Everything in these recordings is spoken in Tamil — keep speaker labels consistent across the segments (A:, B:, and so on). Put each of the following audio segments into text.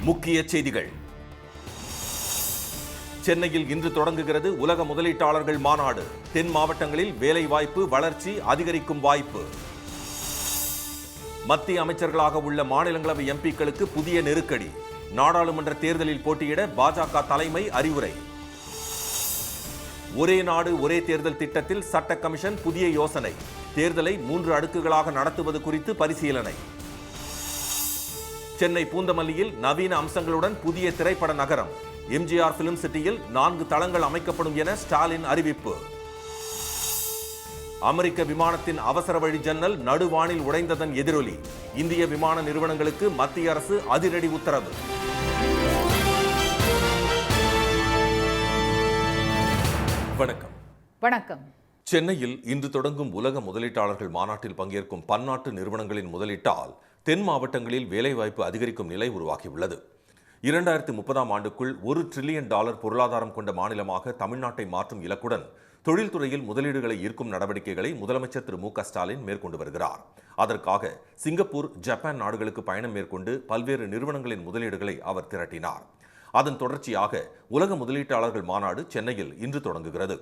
A: முக்கிய செய்திகள். சென்னையில் இன்று தொடங்குகிறது உலக முதலீட்டாளர்கள் மாநாடு. தென் மாவட்டங்களில் வேலை வாய்ப்பு வளர்ச்சி அதிகரிக்கும் வாய்ப்பு. மத்திய அமைச்சர்களாக உள்ள மாநிலங்களவை எம்பிக்களுக்கு புதிய நெருக்கடி. நாடாளுமன்ற தேர்தலில் போட்டியிட பாஜக தலைமை அறிவுரை. ஒரே நாடு ஒரே தேர்தல் திட்டத்தில் சட்ட கமிஷன் புதிய யோசனை. தேர்தலை 3 அடுக்குகளாக நடத்துவது குறித்து பரிசீலனை. சென்னை பூந்தமல்லியில் நவீன அம்சங்களுடன் புதிய திரைப்பட நகரம். எம்ஜிஆர் பிலிம் சிட்டியில் 4 தளங்கள் அமைக்கப்படும் என ஸ்டாலின் அறிவிப்பு. அமெரிக்க விமானத்தின் அவசர வழி ஜன்னல் நடுவானில் உடைந்ததன் எதிரொலி. இந்திய விமான நிறுவனங்களுக்கு மத்திய அரசு அதிரடி உத்தரவு. வணக்கம்.
B: வணக்கம்.
A: சென்னையில் இன்று தொடங்கும் உலக முதலீட்டாளர்கள் மாநாட்டில் பங்கேற்கும் பன்னாட்டு நிறுவனங்களின் முதலீட்டால் தென் மாவட்டங்களில் வேலைவாய்ப்பு அதிகரிக்கும் நிலை உருவாகியுள்ளது. 2030ஆம் ஆண்டுக்குள் $1 டிரில்லியன் பொருளாதாரம் கொண்ட மாநிலமாக தமிழ்நாட்டை மாற்றும் இலக்குடன் தொழில்துறையில் முதலீடுகளை ஈர்க்கும் நடவடிக்கைகளை முதலமைச்சர் திரு மு க ஸ்டாலின் மேற்கொண்டு வருகிறார். அதற்காக சிங்கப்பூர், ஜப்பான் நாடுகளுக்கு பயணம் மேற்கொண்டு பல்வேறு நிறுவனங்களின் முதலீடுகளை அவர் திரட்டினார். அதன் தொடர்ச்சியாக உலக முதலீட்டாளர்கள் மாநாடு சென்னையில் இன்று தொடங்குகிறது.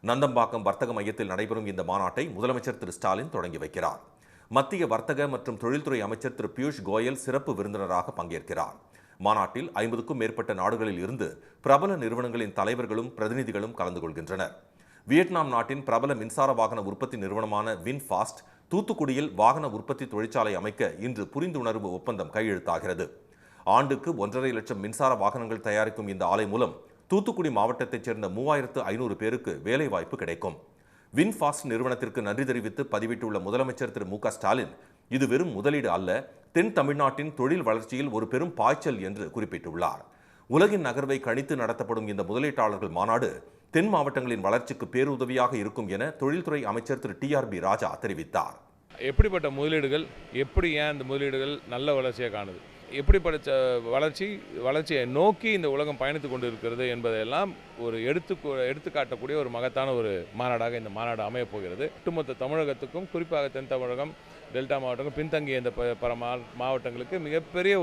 A: நந்தம்பாக்கம் வர்த்தக மையத்தில் நடைபெறும் இந்த மாநாட்டை முதலமைச்சர் திரு ஸ்டாலின் தொடங்கி வைக்கிறார். மத்திய வர்த்தக மற்றும் தொழில்துறை அமைச்சர் திரு பியூஷ் கோயல் சிறப்பு விருந்தினராக பங்கேற்கிறார். மாநாட்டில் 50க்கும் மேற்பட்ட நாடுகளில் இருந்து பிரபல நிறுவனங்களின் தலைவர்களும் பிரதிநிதிகளும் கலந்து கொள்கின்றனர். வியட்நாம் நாட்டின் பிரபல மின்சார வாகன உற்பத்தி நிறுவனமான வின்ஃபாஸ்ட் தூத்துக்குடியில் வாகன உற்பத்தி தொழிற்சாலை அமைக்க இன்று புரிந்துணர்வு ஒப்பந்தம் கையெழுத்தாகிறது. ஆண்டுக்கு 1.5 லட்சம் மின்சார வாகனங்கள் தயாரிக்கும் இந்த ஆலை மூலம் தூத்துக்குடி மாவட்டத்தைச் சேர்ந்த 3500 பேருக்கு வேலைவாய்ப்பு கிடைக்கும். வின்ஃபாஸ்ட் நிறுவனத்திற்கு நன்றி தெரிவித்து பதிவிட்டுள்ள முதலமைச்சர் திரு மு க ஸ்டாலின், இது வெறும் முதலீடு அல்ல, தென் தமிழ்நாட்டின் தொழில் வளர்ச்சியில் ஒரு பெரும் பாய்ச்சல் என்று குறிப்பிட்டுள்ளார். உலகின் நகர்வை கணித்து நடத்தப்படும் இந்த முதலீட்டாளர்கள் மாநாடு தென் மாவட்டங்களின் வளர்ச்சிக்கு பேருதவியாக இருக்கும் என தொழில்துறை அமைச்சர் திரு TRB ராஜா தெரிவித்தார்.
C: எப்படிப்பட்ட முதலீடுகள், எப்படி ஏன் இந்த முதலீடுகள் நல்ல வளர்ச்சியை காணுது, எப்படிப்பட்ட வளர்ச்சியை நோக்கி இந்த உலகம் பயணித்து கொண்டு இருக்கிறது என்பதையெல்லாம் ஒரு எடுத்து காட்டக்கூடிய ஒரு மகத்தான ஒரு மாநாடாக இந்த மாநாடு அமையப் போகிறது. ஒட்டுமொத்த தமிழகத்துக்கும், குறிப்பாக தென் தமிழகம், டெல்டா மாவட்டங்கள், பின்தங்கிய இந்த பல மாவட்டங்களுக்கு மிகப்பெரிய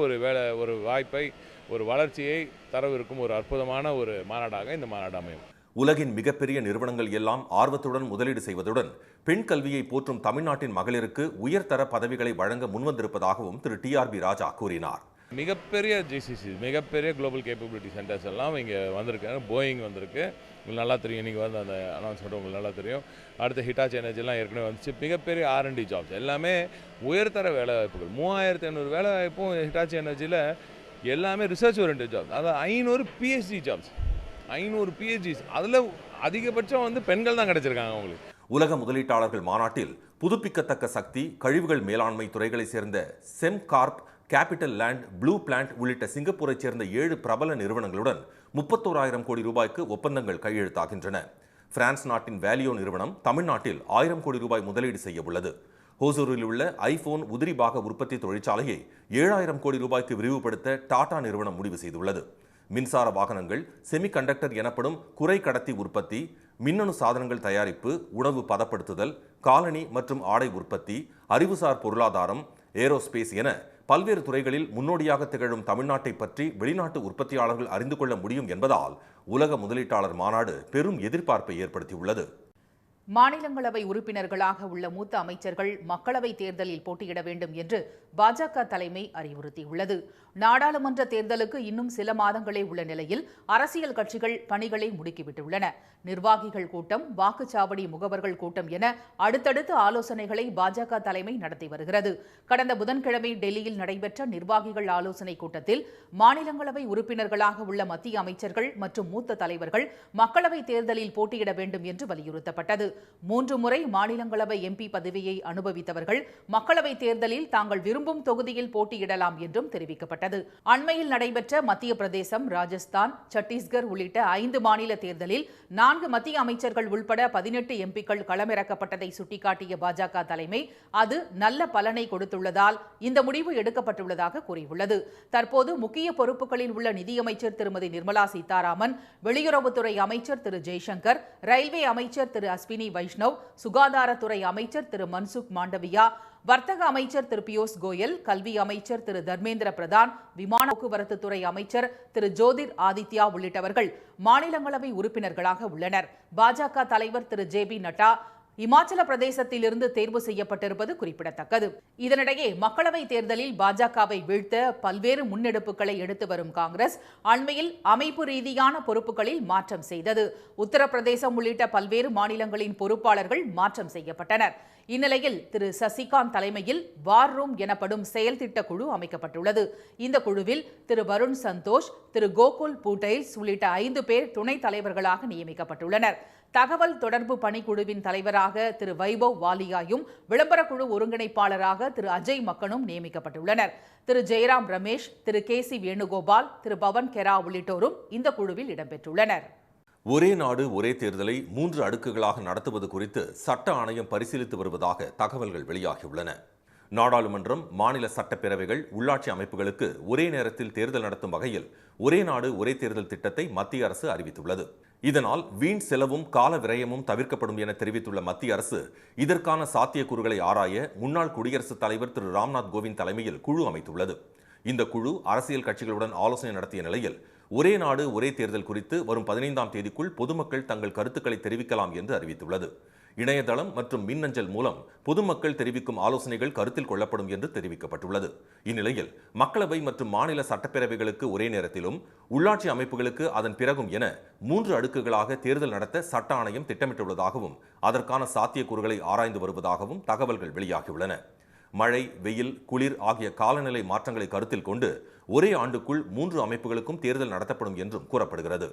C: ஒரு வாய்ப்பை, ஒரு வளர்ச்சியை தரவிருக்கும் ஒரு அற்புதமான ஒரு மாநாடாக இந்த மாநாடு அமையும்.
A: உலகின் மிகப்பெரிய நிறுவனங்கள் எல்லாம் ஆர்வத்துடன் முதலீடு செய்வதுடன் பெண் கல்வியை போற்றும் தமிழ்நாட்டின் மகளிருக்கு உயர்தர பதவிகளை வழங்க முன்வந்திருப்பதாகவும் திரு TRB ராஜா கூறினார்.
C: மிகப்பெரிய GCC, மிகப்பெரிய குளோபல் கேப்பபிலிட்டி சென்டர்ஸ் எல்லாம் இங்கே வந்திருக்காங்க. போயிங் வந்திருக்கு, உங்களுக்கு நல்லா தெரியும். இன்றைக்கி வந்து அந்த அனௌன்ஸ்மெண்ட் உங்களுக்கு நல்லா தெரியும். அடுத்து ஹிட்டாச்சி எனர்ஜிலாம் ஏற்கனவே வந்துச்சு. மிகப்பெரிய R&D ஜாப்ஸ், எல்லாமே உயர்தர வேலைவாய்ப்புகள். 3500 வேலைவாய்ப்பும் ஹிட்டாச்சி எனர்ஜியில் எல்லாமே ரிசர்ச் ஓரியன்டட் ஜாப்ஸ். அதாவது 500 PhD ஜாப்ஸ், 500 PhDs. அதில் அதிகபட்சம் வந்து பெண்கள் தான் கிடைச்சிருக்காங்க அவங்களுக்கு.
A: உலக முதலீட்டாளர்கள் மாநாட்டில் புதுப்பிக்கத்தக்க சக்தி, கழிவுகள் மேலாண்மை துறைகளை சேர்ந்த செம்கார்ப், கேபிட்டல் லேண்ட், ப்ளூ பிளான்ட் உள்ளிட்ட சிங்கப்பூரைச் சேர்ந்த 7 பிரபல நிறுவனங்களுடன் 31,000 கோடி ரூபாய்க்கு ஒப்பந்தங்கள் கையெழுத்தாகின்றன. பிரான்ஸ் நாட்டின் வேலியோ நிறுவனம் தமிழ்நாட்டில் 1000 கோடி ரூபாய் முதலீடு செய்ய உள்ளது. ஹோசூரில் உள்ள ஐபோன் உதிரி பாக உற்பத்தி தொழிற்சாலையை 7000 கோடி ரூபாய்க்கு விரிவுபடுத்த டாடா நிறுவனம் முடிவு செய்துள்ளது. மின்சார வாகனங்கள், செமிகண்டக்டர் எனப்படும் குறை கடத்தி உற்பத்தி, மின்னணு சாதனங்கள் தயாரிப்பு, உணவு பதப்படுத்துதல், காலணி மற்றும் ஆடை உற்பத்தி, அறிவுசார் பொருளாதாரம், ஏரோஸ்பேஸ் என பல்வேறு துறைகளில் முன்னோடியாக திகழும் தமிழ்நாட்டை பற்றி வெளிநாட்டு உற்பத்தியாளர்கள் அறிந்து கொள்ள முடியும் என்பதால் உலக முதலீட்டாளர் மாநாடு பெரும் எதிர்பார்ப்பை ஏற்படுத்தியுள்ளது.
B: மாநிலங்களவை உறுப்பினர்களாக உள்ள மூத்த அமைச்சர்கள் மக்களவைத் தேர்தலில் போட்டியிட வேண்டும் என்று பாஜக தலைமை அறிவுறுத்தியுள்ளது. நாடாளுமன்ற தேர்தலுக்கு இன்னும் சில மாதங்களே உள்ள நிலையில் அரசியல் கட்சிகள் பணிகளை முடுக்கிவிட்டுள்ளன. நிர்வாகிகள் கூட்டம், வாக்குச்சாவடி முகவர்கள் கூட்டம் என அடுத்தடுத்து ஆலோசனைகளை பாஜக தலைமை நடத்தி வருகிறது. கடந்த புதன்கிழமை டெல்லியில் நடைபெற்ற நிர்வாகிகள் ஆலோசனைக் கூட்டத்தில் மாநிலங்களவை உறுப்பினர்களாக உள்ள மத்திய அமைச்சர்கள் மற்றும் மூத்த தலைவர்கள் மக்களவைத் தேர்தலில் போட்டியிட வேண்டும் என்று வலியுறுத்தப்பட்டது. 3 முறை மாநிலங்களவை MP பதவியை அனுபவித்தவர்கள் மக்களவைத் தேர்தலில் தாங்கள் விரும்பும் தொகுதியில் போட்டியிடலாம் என்றும் தெரிவிக்கப்பட்டது. அண்மையில் நடைபெற்ற மத்திய பிரதேசம், ராஜஸ்தான், சத்தீஸ்கர் உள்ளிட்ட 5 மாநில தேர்தலில் 4 மத்திய அமைச்சர்கள் உள்பட 18 MPக்கள் களமிறக்கப்பட்டதை சுட்டிக்காட்டிய பாஜக தலைமை அது நல்ல பலனை கொடுத்துள்ளதால் இந்த முடிவு எடுக்கப்பட்டுள்ளதாக கூறியுள்ளது. தற்போது முக்கிய பொறுப்புகளில் உள்ள நிதியமைச்சர் திருமதி நிர்மலா சீதாராமன், வெளியுறவுத்துறை அமைச்சர் திரு ஜெய்சங்கர், ரயில்வே அமைச்சர் திரு அஸ்வினி வைஷ்ணவ், சுகாதாரத்துறை அமைச்சர் திரு மன்சுக் மாண்டவியா, வர்த்தக அமைச்சர் திரு பியூஷ் கோயல், கல்வி அமைச்சர் திரு தர்மேந்திர பிரதான், விமான போக்குவரத்து துறை அமைச்சர் திரு ஜோதிர் ஆதித்யா உள்ளிட்டவர்கள் மாநிலங்களவை உறுப்பினர்களாக உள்ளனர். பாஜக தலைவர் திரு ஜே.பி. நட்டா இமாச்சல பிரதேசத்திலிருந்து தேர்வு செய்யப்பட்டிருப்பது குறிப்பிடத்தக்கது. இதனிடையே மக்களவைத் தேர்தலில் பாஜகவை வீழ்த்த பல்வேறு முன்னெடுப்புகளை எடுத்து வரும் காங்கிரஸ் அண்மையில் அமைப்பு ரீதியான பொறுப்புகளில் மாற்றம் செய்தது. உத்தரப்பிரதேசம் உள்ளிட்ட பல்வேறு மாநிலங்களின் பொறுப்பாளர்கள் மாற்றம் செய்யப்பட்டனர். இந்நிலையில் திரு சசிகாந்த் தலைமையில் வார் ரூம் எனப்படும் செயல் திட்ட குழு அமைக்கப்பட்டுள்ளது. இந்த குழுவில் திரு வருண் சந்தோஷ், திரு கோகுல் பூட்டைல்ஸ் உள்ளிட்ட 5 பேர் துணைத் தலைவர்களாக நியமிக்கப்பட்டுள்ளனர். தகவல் தொடர்பு பணிக்குழுவின் தலைவராக திரு வைபவ் வாலியாயும், விளம்பர குழு ஒருங்கிணைப்பாளராக திரு அஜய் மக்கனும் நியமிக்கப்பட்டுள்ளனர். திரு ஜெயராம் ரமேஷ், திரு கே.சி. வேணுகோபால், திரு பவன் கெரா உள்ளிட்டோரும் இந்த குழுவில் இடம்பெற்றுள்ளனர்.
A: ஒரே நாடு ஒரே தேர்தலை 3 அடுக்குகளாக நடத்துவது குறித்து சட்ட ஆணையம் பரிசீலித்து வருவதாக தகவல்கள் வெளியாகியுள்ளன. நாடாளுமன்றம், மாநில சட்டப்பேரவைகள், உள்ளாட்சி அமைப்புகளுக்கு ஒரே நேரத்தில் தேர்தல் நடத்தும் வகையில் ஒரே நாடு ஒரே தேர்தல் திட்டத்தை மத்திய அரசு அறிவித்துள்ளது. இதனால் வீண் செலவும் கால விரயமும் தவிர்க்கப்படும் என தெரிவித்துள்ள மத்திய அரசு இதற்கான சாத்தியக்கூறுகளை ஆராய முன்னாள் குடியரசுத் தலைவர் திரு ராம்நாத் கோவிந்த் தலைமையில் குழு அமைத்துள்ளது. இந்த குழு அரசியல் கட்சிகளுடன் ஆலோசனை நடத்திய நிலையில் ஒரே நாடு ஒரே தேர்தல் குறித்து வரும் 15ஆம் தேதிக்குள் பொதுமக்கள் தங்கள் கருத்துக்களை தெரிவிக்கலாம் என்று அறிவித்துள்ளது. இணையதளம் மற்றும் மின்னஞ்சல் மூலம் பொதுமக்கள் தெரிவிக்கும் ஆலோசனைகள் கருத்தில் கொள்ளப்படும் என்று தெரிவிக்கப்பட்டுள்ளது. இந்நிலையில் மக்களவை மற்றும் மாநில சட்டப்பேரவைகளுக்கு ஒரே நேரத்திலும், உள்ளாட்சி அமைப்புகளுக்கு அதன் பிறகும் என 3 அடுக்குகளாக தேர்தல் நடத்த சட்ட ஆணையம் திட்டமிட்டுள்ளதாகவும் அதற்கான சாத்தியக்கூறுகளை ஆராய்ந்து வருவதாகவும் தகவல்கள் வெளியாகியுள்ளன. மழை, வெயில், குளிர் ஆகிய காலநிலை மாற்றங்களை கருத்தில் கொண்டு ஒரே ஆண்டுக்குள் 3 அமைப்புகளுக்கும் தேர்தல் நடத்தப்படும் என்றும் கூறப்படுகிறது.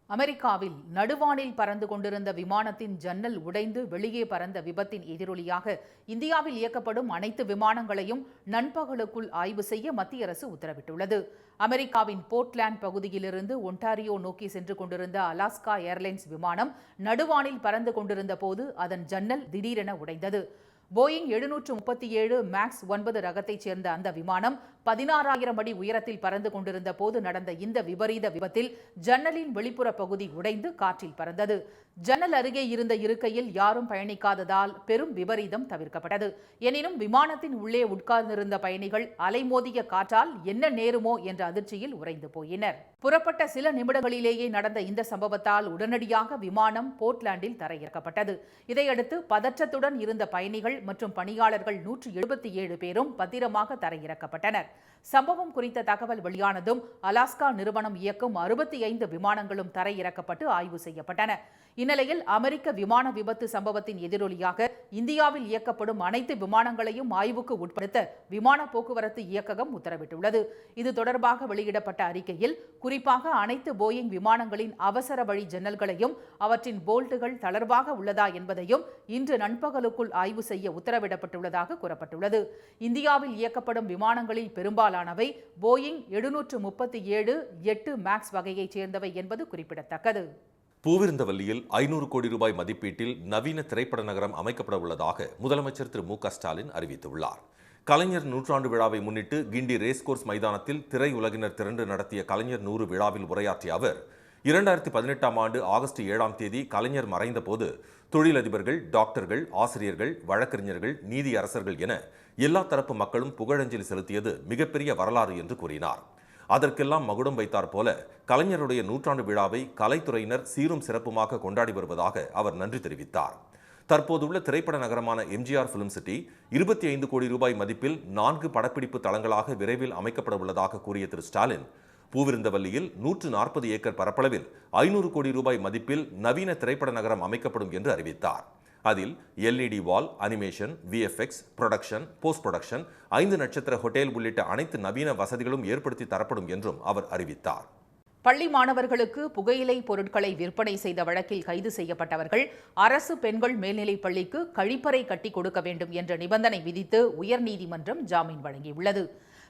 B: அமெரிக்காவில் நடுவானில் பறந்து கொண்டிருந்த விமானத்தின் ஜன்னல் உடைந்து வெளியே பறந்த விபத்தின் எதிரொலியாக இந்தியாவில் இயக்கப்படும் அனைத்து விமானங்களையும் நண்பகலுக்குள் ஆய்வு செய்ய மத்திய அரசு உத்தரவிட்டுள்ளது. அமெரிக்காவின் போர்ட்லாந்து பகுதியிலிருந்து ஒன்டாரியோ நோக்கி சென்று கொண்டிருந்த அலாஸ்கா ஏர்லைன்ஸ் விமானம் நடுவானில் பறந்து கொண்டிருந்த போது அதன் ஜன்னல் திடீரென உடைந்தது. போயிங் 737 மேக்ஸ் 9 ரகத்தைச் சேர்ந்த அந்த விமானம் 16,000 அடி உயரத்தில் பறந்து கொண்டிருந்த போது நடந்த இந்த விபரீத விபத்தில் ஜன்னலின் வெளிப்புற பகுதி உடைந்து காற்றில் பறந்தது. ஜன்னல் அருகே இருந்த இருக்கையில் யாரும் பயணிக்காததால் பெரும் விபரீதம் தவிர்க்கப்பட்டது. எனினும் விமானத்தின் உள்ளே உட்கார்ந்திருந்த பயணிகள் அலைமோதிய காற்றால் என்ன நேருமோ என்ற அதிர்ச்சியில் உறைந்து போயினர். புறப்பட்ட சில நிமிடங்களிலேயே நடந்த இந்த சம்பவத்தால் உடனடியாக விமானம் போர்ட்லாண்டில் தரையிறக்கப்பட்டது. இதையடுத்து பதற்றத்துடன் இருந்த பயணிகள் மற்றும் பணியாளர்கள் 177 பேரும் பத்திரமாக தரையிறக்கப்பட்டனர். சம்பவம் குறித்த தகவல் வெளியானதும் அலாஸ்கா நிறுவனம் இயக்கும் 65 விமானங்களும் தரையிறக்கப்பட்டு ஆய்வு செய்யப்பட்டன. இந்நிலையில் அமெரிக்க விமான விபத்து சம்பவத்தின் எதிரொலியாக இந்தியாவில் இயக்கப்படும் அனைத்து விமானங்களையும் ஆய்வுக்கு உட்படுத்த விமான போக்குவரத்து இயக்ககம் உத்தரவிட்டுள்ளது. இது தொடர்பாக வெளியிடப்பட்ட அறிக்கையில் குறிப்பாக அனைத்து போயிங் விமானங்களின் அவசர வழி ஜன்னல்களையும் அவற்றின் போல்ட்டுகள் தளர்வாக உள்ளதா என்பதையும் இன்று நண்பகலுக்குள் ஆய்வு செய்ய உத்தரவிடப்பட்டுள்ளதாக கூறப்பட்டுள்ளது. இந்தியாவில் இயக்கப்படும் விமானங்களில் பெரும்பாலானவை போயிங் 737-8 மேக்ஸ் வகையைச் சேர்ந்தவை என்பது குறிப்பிடத்தக்கது.
A: பூவிருந்தவல்லியில் 500 கோடி ரூபாய் மதிப்பீட்டில் நவீன திரைப்பட நகரம் அமைக்கப்பட உள்ளதாக முதலமைச்சர் திரு மு க ஸ்டாலின் அறிவித்துள்ளார். கலைஞர் 100ஆண்டு விழாவை முன்னிட்டு கிண்டி ரேஸ்கோர்ஸ் மைதானத்தில் திரையுலகினர் திரண்டு நடத்திய கலைஞர் 100 விழாவில் உரையாற்றிய அவர் 2018ஆம் ஆண்டு ஆகஸ்ட் 7ஆம் தேதி கலைஞர் மறைந்த போது தொழிலதிபர்கள், டாக்டர்கள், ஆசிரியர்கள், வழக்கறிஞர்கள், நீதியரசர்கள் என எல்லா தரப்பு மக்களும் புகழஞ்சலி செலுத்தியது மிகப்பெரிய வரலாறு என்று கூறினார். அதற்கெல்லாம் மகுடம் வைத்தார் போல கலைஞருடைய 100ஆண்டு விழாவை கலைத்துறையினர் சீரும் சிறப்புமாக கொண்டாடி வருவதாக அவர் நன்றி தெரிவித்தார். தற்போதுள்ள திரைப்பட நகரமான எம்ஜிஆர் பிலிம் சிட்டி 25 கோடி ரூபாய் மதிப்பில் 4 படப்பிடிப்பு தளங்களாக விரைவில் அமைக்கப்பட உள்ளதாக கூறிய திரு ஸ்டாலின், பூவிருந்தவல்லியில் 140 ஏக்கர் பரப்பளவில் 500 கோடி ரூபாய் மதிப்பில் நவீன திரைப்பட நகரம் அமைக்கப்படும் என்று அறிவித்தார். அதில் LED wall, animation, VFX, production, post production, 5 நட்சத்திர ஹோட்டல் உள்ளிட்ட அனைத்து நவீன வசதிகளும் ஏற்படுத்தி தரப்படும் என்றும் அவர் அறிவித்தார்.
B: பள்ளி மாணவர்களுக்கு புகையிலை பொருட்களை விற்பனை செய்த வழக்கில் கைது செய்யப்பட்டவர்கள் அரசு பெண்கள் மேல்நிலைப் பள்ளிக்கு கழிப்பறை கட்டி கொடுக்க வேண்டும் என்ற நிபந்தனை விதித்து உயர்நீதிமன்றம் ஜாமீன் வழங்கியுள்ளது.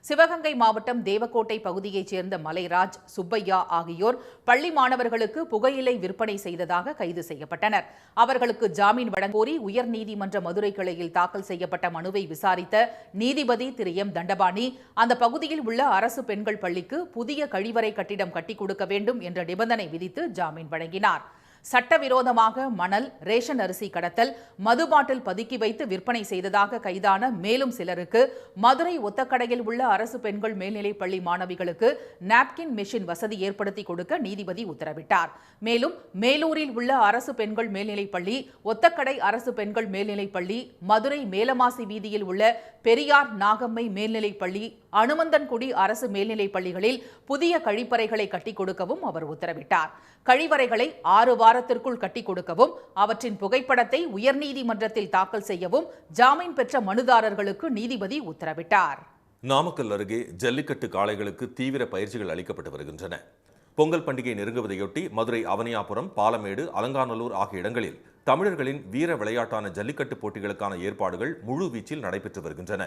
B: சிவகங்கை மாவட்டம் தேவக்கோட்டை பகுதியைச் சேர்ந்த மலைராஜ், சுப்பையா ஆகியோர் பள்ளி மாணவர்களுக்கு புகையிலை விற்பனை செய்ததாக கைது செய்யப்பட்டனர். அவர்களுக்கு ஜாமீன் வழங்கோரி உயர்நீதிமன்ற மதுரை கிளையில் தாக்கல் செய்யப்பட்ட மனுவை விசாரித்த நீதிபதி திரு எம் தண்டபாணி அந்த பகுதியில் உள்ள அரசு பெண்கள் பள்ளிக்கு புதிய கழிவறை கட்டிடம் கட்டிக் கொடுக்க வேண்டும் என்ற நிபந்தனை விதித்து ஜாமீன் வழங்கினார். சட்டவிரோதமாக மணல், ரேஷன் அரிசி கடத்தல், மது பாட்டில் பதுக்கி வைத்து விற்பனை செய்ததாக கைதான மேலும் சிலருக்கு மதுரை ஒத்தக்கடையில் உள்ள அரசு பெண்கள் மேல்நிலைப் பள்ளி மாணவிகளுக்கு நாப்கின் மெஷின் வசதி ஏற்படுத்தி கொடுக்க நீதிபதி உத்தரவிட்டார். மேலும் மேலூரில் உள்ள அரசு பெண்கள் மேல்நிலைப் பள்ளி, ஒத்தக்கடை அரசு பெண்கள் மேல்நிலைப் பள்ளி, மதுரை மேலமாசி வீதியில் உள்ள பெரியார் நாகம்மை மேல்நிலைப் பள்ளி, அனுமந்தன்குடி அரசு மேல்நிலைப் பள்ளிகளில் புதிய கழிப்பறைகளை கட்டிக் கொடுக்கவும் அவர் உத்தரவிட்டார். கழிவறைகளை 6 வாரத்திற்குள் கட்டிக் கொடுக்கவும், அவற்றின் புகைப்படத்தை உயர்நீதிமன்றத்தில் தாக்கல் செய்யவும் ஜாமீன் பெற்ற மனுதாரர்களுக்கு நீதிபதி உத்தரவிட்டார்.
A: நாமக்கல் அருகே ஜல்லிக்கட்டு காளைகளுக்கு தீவிர பயிற்சிகள் அளிக்கப்பட்டு வருகின்றன. பொங்கல் பண்டிகை நெருங்குவதையொட்டி மதுரை அவனியாபுரம், பாலமேடு, அலங்காநல்லூர் ஆகிய இடங்களில் தமிழர்களின் வீர விளையாட்டான ஜல்லிக்கட்டு போட்டிகளுக்கான ஏற்பாடுகள் முழு வீச்சில் நடைபெற்று வருகின்றன.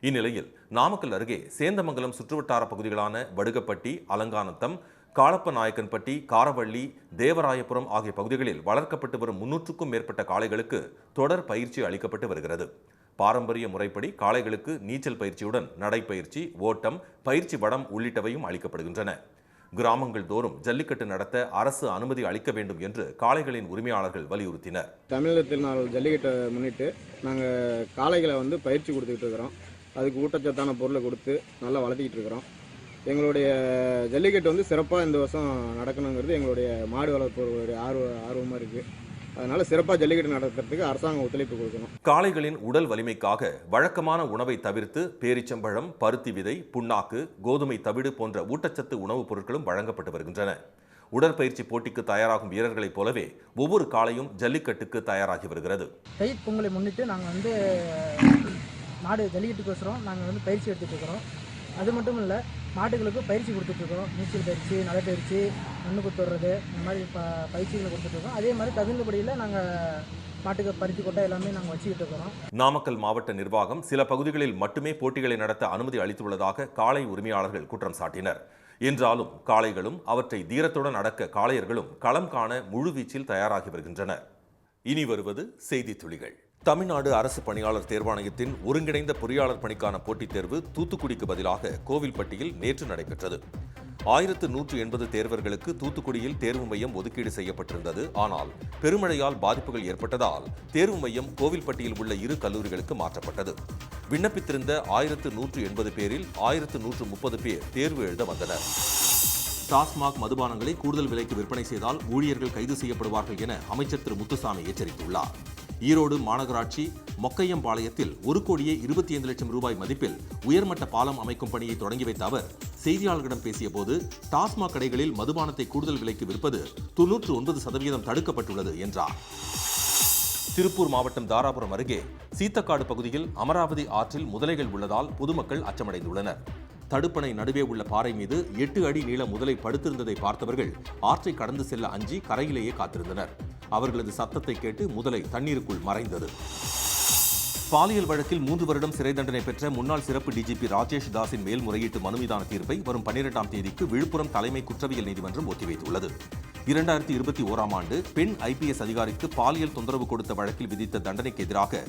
A: இந்நிலையில் நாமக்கல் அருகே சேந்தமங்கலம் சுற்றுவட்டார பகுதிகளான வடுகப்பட்டி, அலங்காநத்தம், காளப்பநாயக்கன்பட்டி, காரவள்ளி, தேவராயபுரம் ஆகிய பகுதிகளில் வளர்க்கப்பட்டு வரும் 300க்கும் மேற்பட்ட காளைகளுக்கு தொடர் பயிற்சி அளிக்கப்பட்டு வருகிறது. பாரம்பரிய முறைப்படி காளைகளுக்கு நீச்சல் பயிற்சியுடன் நடைப்பயிற்சி, ஓட்டம், பயிற்சி வடம் உள்ளிட்டவையும் அளிக்கப்படுகின்றன. கிராமங்கள் தோறும் ஜல்லிக்கட்டு நடத்த அரசு அனுமதி அளிக்க வேண்டும் என்று காளைகளின் உரிமையாளர்கள் வலியுறுத்தினர்.
D: தமிழகத்தில் நாள் ஜல்லிக்கட்டை முன்னிட்டு நாங்கள் காளைகளை பயிற்சி கொடுத்துக்கிட்டு இருக்கிறோம். அதுக்கு ஊட்டச்சத்தான பொருளை கொடுத்து நல்லா வளர்த்திக்கிட்டு இருக்கிறோம். எங்களுடைய ஜல்லிக்கட்டு சிறப்பாக இந்த வருஷம் நடக்கணுங்கிறது எங்களுடைய மாடு வளர்ப்பு ஒரு ஆர்வமாக இருக்குது. அதனால சிறப்பாக ஜல்லிக்கட்டு நடத்துறதுக்கு அரசாங்கம் ஒத்துழைப்பு கொடுக்கணும்.
A: காளைகளின் உடல் வலிமைக்காக வழக்கமான உணவை தவிர்த்து பேரிச்சம்பழம், பருத்தி விதை, புண்ணாக்கு, கோதுமை தவிடு போன்ற ஊட்டச்சத்து உணவுப் பொருட்களும் வழங்கப்பட்டு வருகின்றன. உடற்பயிற்சி போட்டிக்கு தயாராகும் வீரர்களைப் போலவே ஒவ்வொரு காளையும் ஜல்லிக்கட்டுக்கு தயாராகி வருகிறது.
E: தை பொங்கலை முன்னிட்டு நாங்கள் மாடு ஜல்லிக்கட்டுக்கோசரம் நாங்கள் பயிற்சி எடுத்துகிட்டு இருக்கிறோம். அது மட்டும் இல்லை, மாட்டுகளுக்கு பயிற்சி கொடுத்துட்ருக்கோம். நீச்சல் பயிற்சி, நடைப்பயிற்சி, மண்ணு குத்துறது, இந்த மாதிரி பயிற்சிகளை கொடுத்துட்ருக்கோம். அதே மாதிரி தகுந்தபடியில் நாங்கள் மாட்டுக்கு பருத்தி கொட்டை எல்லாமே நாங்கள் வச்சுக்கிட்டு இருக்கிறோம்.
A: நாமக்கல் மாவட்ட நிர்வாகம் சில பகுதிகளில் மட்டுமே போட்டிகளை நடத்த அனுமதி அளித்துள்ளதாக காளை உரிமையாளர்கள் குற்றம் சாட்டினர். என்றாலும் காளைகளும் அவற்றை தீரத்துடன் அடக்க காளையர்களும் களம் காண முழுவீச்சில் தயாராகி வருகின்றனர். இனி வருவது செய்தி துளிகள். தமிழ்நாடு அரசு பணியாளர் தேர்வாணையத்தின் ஒருங்கிணைந்த பொறியாளர் பணிக்கான போட்டித் தேர்வு தூத்துக்குடிக்கு பதிலாக கோவில்பட்டியில் நேற்று நடைபெற்றது. 1180 தேர்வர்களுக்கு தூத்துக்குடியில் தேர்வு மையம் ஒதுக்கீடு செய்யப்பட்டிருந்தது. ஆனால் பெருமழையால் பாதிப்புகள் ஏற்பட்டதால் தேர்வு மையம் கோவில்பட்டியில் உள்ள 2 கல்லூரிகளுக்கு மாற்றப்பட்டது. விண்ணப்பித்திருந்த 1180 பேரில் 1130 பேர் தேர்வு எழுத வந்தனர். டாஸ்மாக் மதுபானங்களை கூடுதல் விலைக்கு விற்பனை செய்தால் ஊழியர்கள் கைது செய்யப்படுவார்கள் என அமைச்சர் திரு முத்துசாமி எச்சரித்துள்ளார். ஈரோடு மாநகராட்சி மொக்கையம்பாளையத்தில் 1,25 லட்சம் ரூபாய் மதிப்பில் உயர்மட்ட பாலம் அமைக்கும் பணியை தொடங்கி வைத்த அவர் செய்தியாளர்களிடம் பேசியபோது டாஸ்மாக் கடைகளில் மதுபானத்தை கூடுதல் விலைக்கு விற்பது 99% தடுக்கப்பட்டுள்ளது என்றார். திருப்பூர் மாவட்டம் தாராபுரம் அருகே சீத்தக்காடு பகுதியில் அமராவதி ஆற்றில் முதலைகள் உள்ளதால் பொதுமக்கள் அச்சமடைந்துள்ளனர். தடுப்பணை நடுவே உள்ள பாறை மீது 8 அடி நீள முதலை படுத்திருந்ததை பார்த்தவர்கள் ஆற்றை கடந்து செல்ல அஞ்சி கரையிலேயே காத்திருந்தனர். அவர்களது சத்தத்தை கேட்டு முதலை தண்ணீருக்குள் மறைந்தது. பாலியல் வழக்கில் 3 வருடம் சிறை தண்டனை பெற்ற முன்னாள் சிறப்பு டிஜிபி ராஜேஷ் தாஸின் மேல்முறையீட்டு மனு மீதான தீர்ப்பை வரும் 12ஆம் தேதிக்கு விழுப்புரம் தலைமை குற்றவியல் நீதிமன்றம் ஒத்திவைத்துள்ளது. 2021ஆம் ஆண்டு பெண் IPS அதிகாரிக்கு பாலியல் தொந்தரவு கொடுத்த வழக்கில் விதித்த தண்டனைக்கு எதிராக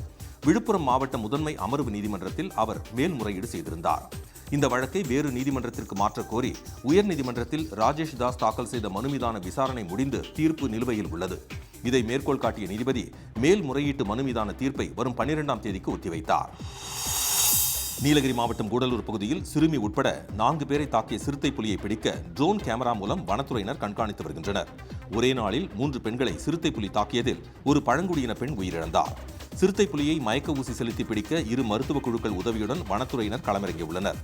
A: விழுப்புரம் மாவட்ட முதன்மை அமர்வு நீதிமன்றத்தில் அவர் மேல்முறையீடு செய்திருந்தார். இந்த வழக்கை வேறு நீதிமன்றத்திற்கு மாற்றக் கோரி உயர்நீதிமன்றத்தில் ராஜேஷ் தாஸ் தாக்கல் செய்த மனு மீதான விசாரணை முடிந்து தீர்ப்பு நிலுவையில் உள்ளது. இதை மேற்கோள் காட்டிய நீதிபதி மேல்முறையீட்டு மனு மீதான தீர்ப்பை வரும் 12ஆம் தேதிக்கு ஒத்திவைத்தார். நீலகிரி மாவட்டம் கூடலூர் பகுதியில் சிறுமி உட்பட 4 பேரை தாக்கிய சிறுத்தை புலியை பிடிக்க ட்ரோன் கேமரா மூலம் வனத்துறையினர் கண்காணித்து வருகின்றனர். ஒரே நாளில் 3 பெண்களை சிறுத்தை புலி தாக்கியதில் ஒரு பழங்குடியின பெண் உயிரிழந்தார். சிறுத்தை புலியை மயக்க ஊசி செலுத்தி பிடிக்க 2 மருத்துவ குழுக்கள் உதவியுடன் வனத்துறையினர் களமிறங்கியுள்ளனர்.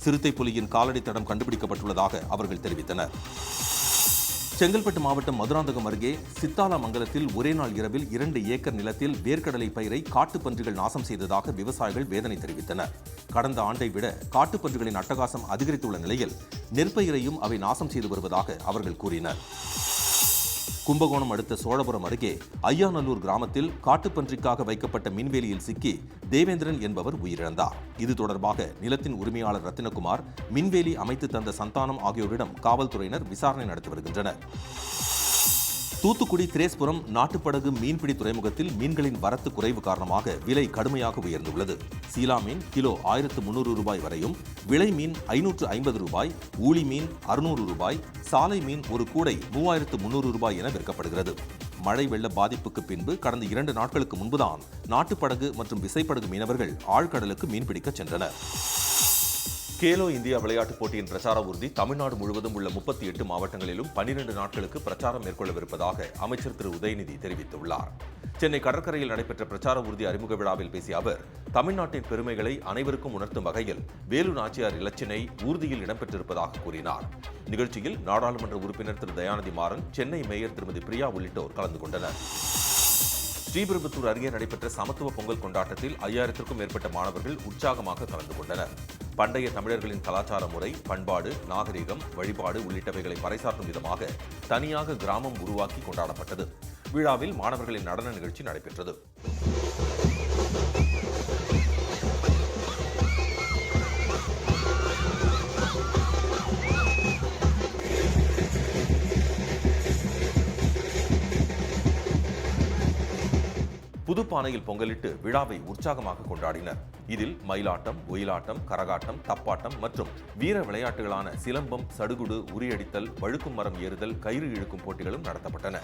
A: சிறுத்தை புலியின் காலடி தடம் கண்டுபிடிக்கப்பட்டுள்ளதாக அவர்கள் தெரிவித்தனர். செங்கல்பட்டு மாவட்டம் மதுராந்தகம் அருகே சித்தாலமங்கலத்தில் ஒரே நாள் இரவில் 2 ஏக்கர் நிலத்தில் வேர்க்கடலை பயிரை காட்டுப்பன்றிகள் நாசம் செய்ததாக விவசாயிகள் வேதனை தெரிவித்தனர். கடந்த ஆண்டை விட காட்டுப்பன்றிகளின் அட்டகாசம் அதிகரித்துள்ள நிலையில் நெற்பயிரையும் அவை நாசம் செய்து வருவதாக அவர்கள் கூறினர். கும்பகோணம் அடுத்த சோழபுரம் அருகே ஐயாநல்லூர் கிராமத்தில் காட்டுப்பன்றிக்காக வைக்கப்பட்ட மின்வேலியில் சிக்கி தேவேந்திரன் என்பவர் உயிரிழந்தார். இது தொடர்பாக நிலத்தின் உரிமையாளர் ரத்தினகுமார், மின்வேலி அமைத்து தந்த சந்தானம் ஆகியோரிடம் காவல்துறையினர் விசாரணை நடத்தி வருகின்றனர். தூத்துக்குடி திரேஸ்புரம் நாட்டுப்படகு மீன்பிடி துறைமுகத்தில் மீன்களின் வரத்து குறைவு காரணமாக விலை கடுமையாக உயர்ந்துள்ளது. சீலா மீன் கிலோ 1300 ரூபாய் வரையும், விளை மீன் 550 ரூபாய், ஊளி மீன் 600 ரூபாய், சாலை மீன் ஒரு கூடை 3300 ரூபாய் என விற்கப்படுகிறது. மழை வெள்ள பாதிப்புக்கு பின்பு கடந்த 2 நாட்களுக்கு முன்புதான் நாட்டுப்படகு மற்றும் விசைப்படகு மீனவர்கள் ஆழ்கடலுக்கு மீன்பிடிக்க சென்றனர். கேலோ இந்தியா விளையாட்டுப் போட்டியின் பிரச்சார ஊர்தி தமிழ்நாடு முழுவதும் உள்ள 38 மாவட்டங்களிலும் 12 நாட்களுக்கு பிரச்சாரம் மேற்கொள்ளவிருப்பதாக அமைச்சர் திரு உதயநிதி தெரிவித்துள்ளார். சென்னை கடற்கரையில் நடைபெற்ற பிரச்சார ஊர்தி அறிமுக விழாவில் பேசிய அவர், தமிழ்நாட்டின் பெருமைகளை அனைவருக்கும் உணர்த்தும் வகையில் வேலு நாச்சியார் இலச்சினை ஊர்தியில் இடம்பெற்றிருப்பதாக கூறினார். நிகழ்ச்சியில் நாடாளுமன்ற உறுப்பினர் திரு தயாநிதி மாறன், சென்னை மேயர் திருமதி பிரியா உள்ளிட்டோர் கலந்து கொண்டனர். ஸ்ரீபெரும்புத்தூர் அருகே நடைபெற்ற சமத்துவ பொங்கல் கொண்டாட்டத்தில் 5000க்கும் மேற்பட்ட மாணவர்கள் உற்சாகமாக கலந்து கொண்டனர். பண்டைய தமிழர்களின் கலாச்சார முறை, பண்பாடு, நாகரிகம், வழிபாடு உள்ளிட்டவைகளை பறைசாற்றும் விதமாக தனியாக கிராமம் உருவாக்கி கொண்டாடப்பட்டது. விழாவில் மாணவர்களின் நடன நிகழ்ச்சி நடைபெற்றது. புதுப்பானையில் பொங்கலிட்டு விழாவை உற்சாகமாக கொண்டாடினர். இதில் மயிலாட்டம், ஒயிலாட்டம், கரகாட்டம், தப்பாட்டம் மற்றும் வீர விளையாட்டுகளான சிலம்பம், சடுகுடு, உரியடித்தல், வழுக்கும் மரம் ஏறுதல், கயிறு இழுக்கும் போட்டிகளும் நடத்தப்பட்டன.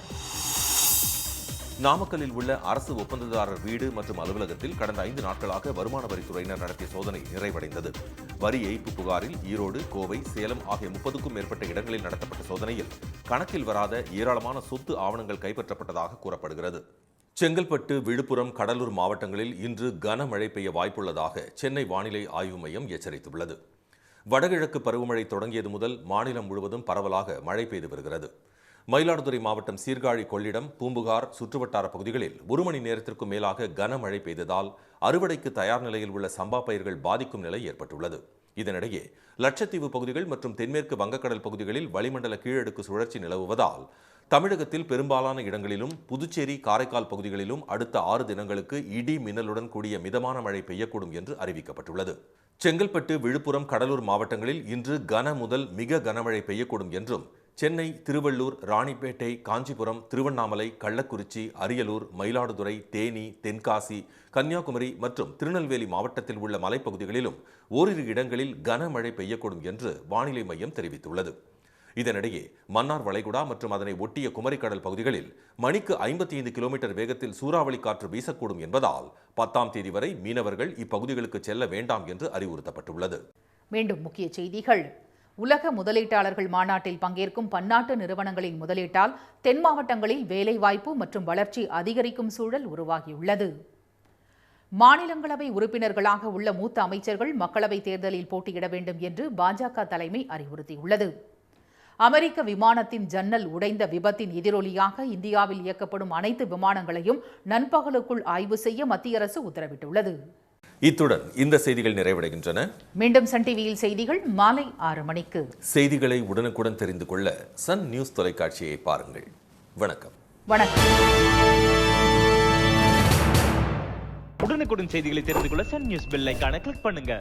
A: நாமக்கல்லில் உள்ள அரசு ஒப்பந்ததாரர் வீடு மற்றும் அலுவலகத்தில் கடந்த 5 நாட்களாக வருமான வரித்துறையினர் நடத்திய சோதனை நிறைவடைந்தது. வரி ஏய்ப்பு புகாரில் ஈரோடு, கோவை, சேலம் ஆகிய 30க்கும் மேற்பட்ட இடங்களில் நடத்தப்பட்ட சோதனையில் கணக்கில் வராத ஏராளமான சொத்து ஆவணங்கள் கைப்பற்றப்பட்டதாக கூறப்படுகிறது. செங்கல்பட்டு, விழுப்புரம், கடலூர் மாவட்டங்களில் இன்று கனமழை பெய்ய வாய்ப்புள்ளதாக சென்னை வானிலை ஆய்வு மையம் எச்சரித்துள்ளது. வடகிழக்கு பருவமழை தொடங்கியது முதல் மாநிலம் முழுவதும் பரவலாக மழை பெய்து வருகிறது. மயிலாடுதுறை மாவட்டம் சீர்காழி, கொள்ளிடம், பூம்புகார் சுற்றுவட்டார பகுதிகளில் 1 மணி நேரத்திற்கும் மேலாக கனமழை பெய்ததால் அறுவடைக்கு தயார் நிலையில் உள்ள சம்பா பயிர்கள் பாதிக்கும் நிலை ஏற்பட்டுள்ளது. இதனிடையே லட்சத்தீவு பகுதிகள் மற்றும் தென்மேற்கு வங்கக்கடல் பகுதிகளில் வளிமண்டல கீழடுக்கு சுழற்சி நிலவுவதால் தமிழகத்தில் பெரும்பாலான இடங்களிலும் புதுச்சேரி, காரைக்கால் பகுதிகளிலும் அடுத்த 6 தினங்களுக்கு இடி மின்னலுடன் கூடிய மிதமான மழை பெய்யக்கூடும் என்று அறிவிக்கப்பட்டுள்ளது. செங்கல்பட்டு, விழுப்புரம், கடலூர் மாவட்டங்களில் இன்று கன முதல் மிக கனமழை பெய்யக்கூடும் என்றும் சென்னை, திருவள்ளூர், ராணிப்பேட்டை, காஞ்சிபுரம், திருவண்ணாமலை, கள்ளக்குறிச்சி, அரியலூர், மயிலாடுதுறை, தேனி, தென்காசி, கன்னியாகுமரி மற்றும் திருநெல்வேலி மாவட்டத்தில் உள்ள மலைப்பகுதிகளிலும் ஓரிரு இடங்களில் கனமழை பெய்யக்கூடும் என்று வானிலை மையம் தெரிவித்துள்ளது. இதனிடையே மன்னார் வளைகுடா மற்றும் அதனை ஒட்டிய குமரிக்கடல் பகுதிகளில் மணிக்கு 55 கிலோமீட்டர் வேகத்தில் சூறாவளி காற்று வீசக்கூடும் என்பதால் 10ஆம் தேதி வரை மீனவர்கள் இப்பகுதிகளுக்கு செல்ல வேண்டாம் என்று அறிவுறுத்தப்பட்டுள்ளது.
B: மீண்டும் முக்கிய செய்திகள். உலக முதலீட்டாளர்கள் மாநாட்டில் பங்கேற்கும் பன்னாட்டு நிறுவனங்களின் முதலீட்டால் தென் மாவட்டங்களில் வேலைவாய்ப்பு மற்றும் வளர்ச்சி அதிகரிக்கும் சூழல் உருவாகியுள்ளது. மாநிலங்களவை உறுப்பினர்களாக உள்ள மூத்த அமைச்சர்கள் மக்களவைத் தேர்தலில் போட்டியிட வேண்டும் என்று பாஜக தலைமை அறிவுறுத்தியுள்ளது. அமெரிக்க விமானத்தின் ஜன்னல் உடைந்த விபத்தின் எதிரொலியாக இந்தியாவில் இயக்கப்படும் அனைத்து விமானங்களையும் நண்பகலுக்குள் ஆய்வு செய்ய மத்திய அரசு உத்தரவிட்டுள்ளது.
A: இத்துடன் இந்த செய்திகள் நிறைவடைகின்றன.
B: மீண்டும் சன் டிவியில் செய்திகள் மாலை 6 மணிக்கு.
A: செய்திகளை உடனுக்குடன் தெரிந்து கொள்ள சன் நியூஸ் தொலைக்காட்சியை பாருங்கள். வணக்கம்.
B: வணக்கம்.
F: உடனுக்குடன் செய்திகளை தெரிந்து கொள்ள சன் நியூஸ் பெல் ஐகானை கிளிக் பண்ணுங்க.